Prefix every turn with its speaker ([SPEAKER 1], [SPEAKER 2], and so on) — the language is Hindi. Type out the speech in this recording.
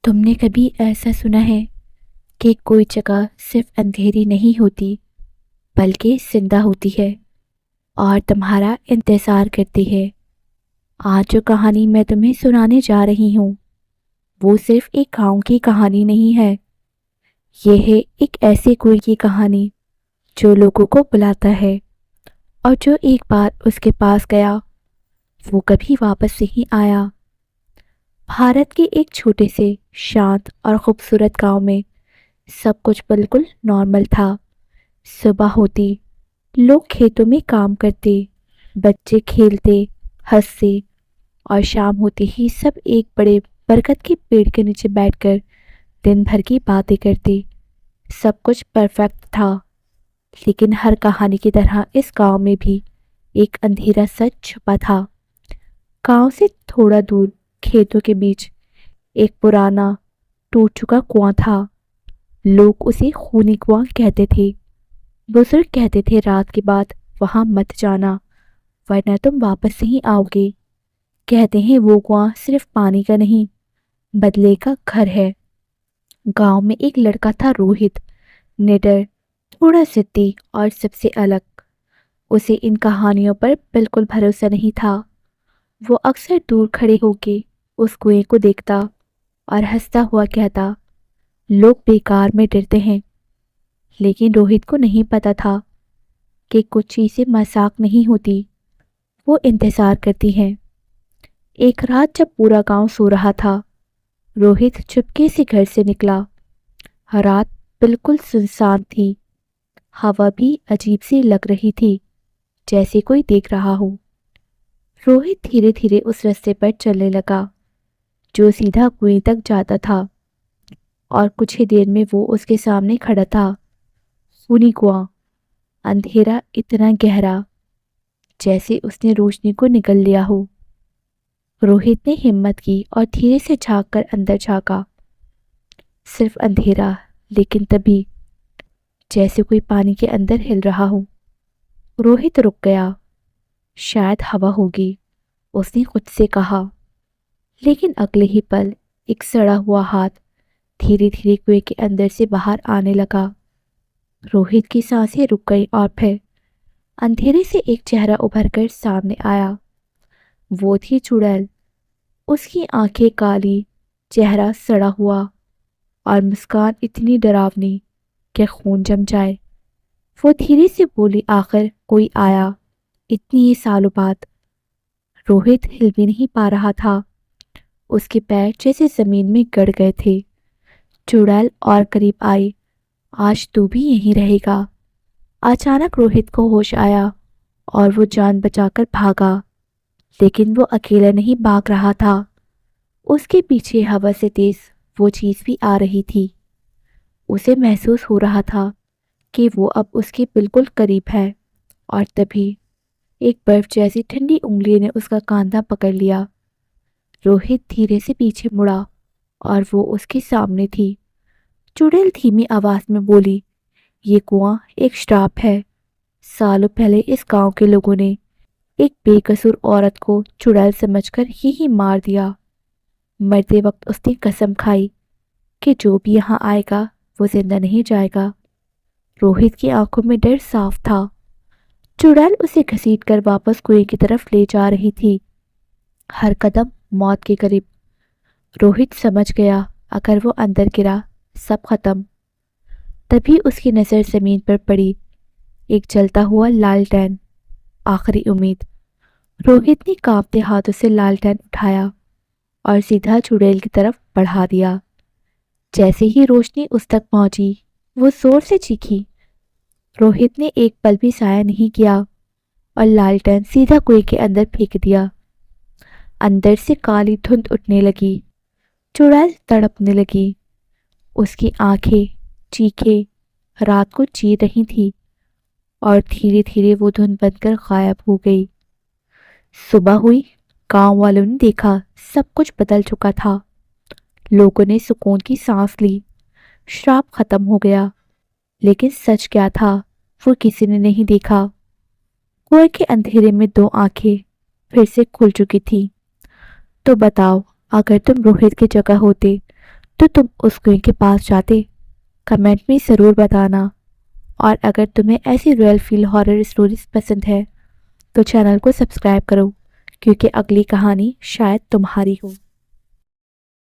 [SPEAKER 1] तुमने कभी ऐसा सुना है कि कोई जगह सिर्फ अंधेरी नहीं होती बल्कि जिंदा होती है और तुम्हारा इंतज़ार करती है। आज जो कहानी मैं तुम्हें सुनाने जा रही हूँ वो सिर्फ एक गांव की कहानी नहीं है। ये है एक ऐसे कुएं की कहानी जो लोगों को बुलाता है और जो एक बार उसके पास गया वो कभी वापस नहीं आया। भारत के एक छोटे से शांत और खूबसूरत गांव में सब कुछ बिल्कुल नॉर्मल था। सुबह होती, लोग खेतों में काम करते, बच्चे खेलते, हंसते और शाम होते ही सब एक बड़े बरगद के पेड़ के नीचे बैठकर दिन भर की बातें करते। सब कुछ परफेक्ट था, लेकिन हर कहानी की तरह इस गांव में भी एक अंधेरा सच छुपा था। गांव से थोड़ा दूर खेतों के बीच एक पुराना टूट चुका कुआं था। लोग उसे खूनी कुआं कहते थे। बुजुर्ग कहते थे रात के बाद वहां मत जाना वरना तुम वापस नहीं आओगे। कहते हैं वो कुआं सिर्फ पानी का नहीं, बदले का घर है। गांव में एक लड़का था रोहित, निडर, थोड़ा जिद्दी और सबसे अलग। उसे इन कहानियों पर बिल्कुल भरोसा नहीं था। वो अक्सर दूर खड़े होके उस कुएं को देखता और हंसता हुआ कहता, लोग बेकार में डरते हैं। लेकिन रोहित को नहीं पता था कि कुछ चीजें मजाक नहीं होती, वो इंतजार करती हैं। एक रात जब पूरा गांव सो रहा था, रोहित चुपके से घर से निकला। रात बिल्कुल सुनसान थी। हवा भी अजीब सी लग रही थी, जैसे कोई देख रहा हो। रोहित धीरे धीरे उस रास्ते पर चलने लगा जो सीधा कुएं तक जाता था, और कुछ ही देर में वो उसके सामने खड़ा था। खूनी कुआं, अंधेरा इतना गहरा जैसे उसने रोशनी को निगल लिया हो। रोहित ने हिम्मत की और धीरे से झांककर अंदर झांका। सिर्फ अंधेरा, लेकिन तभी जैसे कोई पानी के अंदर हिल रहा हो। रोहित रुक गया। शायद हवा होगी, उसने खुद से कहा। लेकिन अगले ही पल एक सड़ा हुआ हाथ धीरे धीरे कुएं के अंदर से बाहर आने लगा। रोहित की सांसें रुक गई और फिर अंधेरे से एक चेहरा उभर कर सामने आया। वो थी चुड़ैल। उसकी आंखें काली, चेहरा सड़ा हुआ और मुस्कान इतनी डरावनी कि खून जम जाए। वो धीरे से बोली, आखिर कोई आया इतनी सालों बाद। रोहित हिल भी नहीं पा रहा था। उसके पैर जैसे जमीन में गड़ गए थे। चुड़ैल और करीब आई, आज तू भी यहीं रहेगा। अचानक रोहित को होश आया और वो जान बचाकर भागा। लेकिन वो अकेला नहीं भाग रहा था। उसके पीछे हवा से तेज वो चीज भी आ रही थी। उसे महसूस हो रहा था कि वो अब उसके बिल्कुल करीब है। और तभी एक बर्फ जैसी ठंडी उंगली ने उसका कांधा पकड़ लिया। रोहित धीरे से पीछे मुड़ा और वो उसके सामने थी। चुड़ैल धीमी आवाज में बोली, ये कुआं एक श्राप है। सालों पहले इस गांव के लोगों ने एक बेकसूर औरत को चुड़ैल समझकर यही मार दिया। मरते वक्त उसने कसम खाई कि जो भी यहाँ आएगा वो जिंदा नहीं जाएगा। रोहित की आंखों में डर साफ था। चुड़ैल उसे घसीटकर वापस कुएं की तरफ ले जा रही थी, हर कदम मौत के करीब। रोहित समझ गया अगर वो अंदर गिरा सब खत्म। तभी उसकी नजर जमीन पर पड़ी, एक जलता हुआ लालटेन, आखिरी उम्मीद। रोहित ने कांपते हाथों से लालटेन उठाया और सीधा चुड़ैल की तरफ बढ़ा दिया। जैसे ही रोशनी उस तक पहुंची, वो जोर से चीखी। रोहित ने एक पल भी साया नहीं किया और लालटेन सीधा कुएं के अंदर फेंक दिया। अंदर से काली धुंध उठने लगी। चुड़ैल तड़पने लगी। उसकी आंखें, चीखें रात को चीर रही थी और धीरे धीरे वो धुंध बनकर गायब हो गई। सुबह हुई। गांव वालों ने देखा सब कुछ बदल चुका था। लोगों ने सुकून की सांस ली। श्राप खत्म हो गया। लेकिन सच क्या था वो किसी ने नहीं देखा। कुएं के अंधेरे में दो आंखें फिर से खुल चुकी थी। तो बताओ, अगर तुम रोहित की जगह होते तो तुम उस कुएं के पास जाते? कमेंट में ज़रूर बताना। और अगर तुम्हें ऐसी रॉयल फील हॉरर स्टोरीज पसंद है तो चैनल को सब्सक्राइब करो, क्योंकि अगली कहानी शायद तुम्हारी हो।